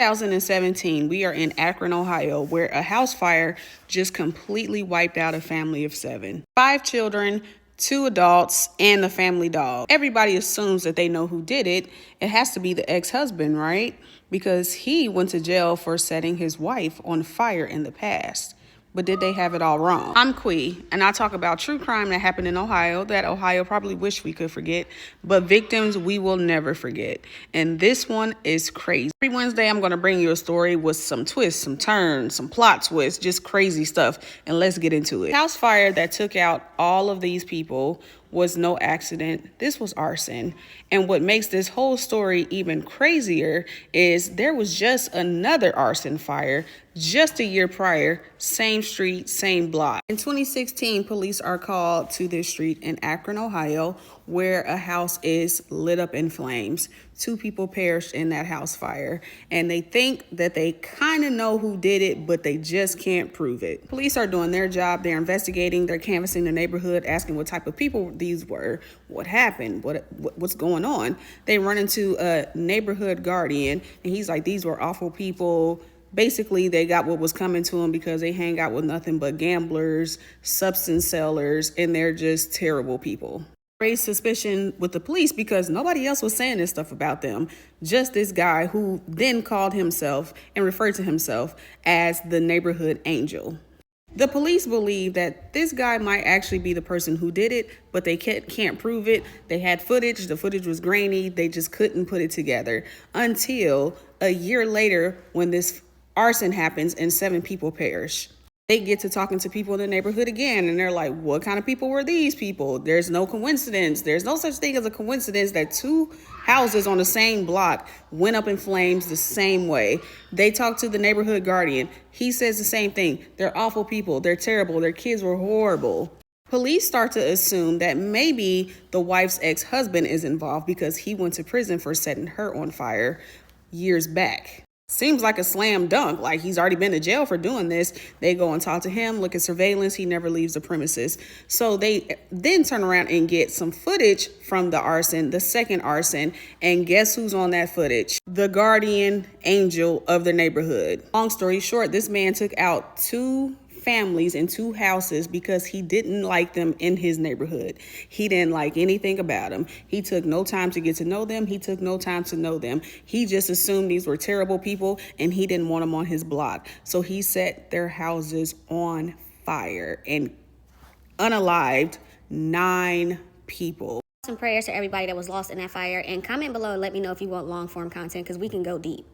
2017, we are in Akron, Ohio, where a house fire just completely wiped out a family of 7. 5 children, 2 adults, and the family dog. Everybody assumes that they know who did it. It has to be the ex-husband, right? Because he went to jail for setting his wife on fire in the past. But did they have it all wrong? I'm Quee, and I talk about true crime that happened in Ohio that Ohio probably wish we could forget, but victims we will never forget. And this one is crazy. Every Wednesday, I'm going to bring you a story with some twists, some turns, some plot twists, just crazy stuff. And let's get into it. House fire that took out all of these people was no accident. This was arson. And what makes this whole story even crazier is there was just another arson fire just a year prior, same street, same block. In 2016, police are called to this street in Akron, Ohio, where a house is lit up in flames. 2 people perished in that house fire, and they think that they kind of know who did it, but they just can't prove it. Police are doing their job. They're investigating. They're canvassing the neighborhood, asking what type of people these were, what happened, what's going on. They run into a neighborhood guardian, and he's like, these were awful people. Basically, they got what was coming to them because they hang out with nothing but gamblers, substance sellers, and they're just terrible people. Raised suspicion with the police because nobody else was saying this stuff about them. Just this guy who then called himself and referred to himself as the neighborhood angel. The police believe that this guy might actually be the person who did it, but they can't prove it. They had footage. The footage was grainy. They just couldn't put it together until a year later when this arson happens and 7 people perish. They get to talking to people in the neighborhood again, and they're like, what kind of people were these people? There's no coincidence. There's no such thing as a coincidence that 2 houses on the same block went up in flames the same way. They talked to the neighborhood guardian. He says the same thing. They're awful people. They're terrible. Their kids were horrible. Police start to assume that maybe the wife's ex-husband is involved because he went to prison for setting her on fire years back. Seems like a slam dunk, like he's already been to jail for doing this. They go and talk to him, look at surveillance. He never leaves the premises. So they then turn around and get some footage from the arson, the second arson. And guess who's on that footage? The guardian angel of the neighborhood. Long story short, this man took out 2 families in 2 houses because he didn't like them in his neighborhood. He didn't like anything about them. He took no time to get to know them. He took no time to know them. He just assumed these were terrible people and he didn't want them on his block. So he set their houses on fire and unalived 9 people. Some prayers to everybody that was lost in that fire, and comment below and let me know if you want long form content because we can go deep.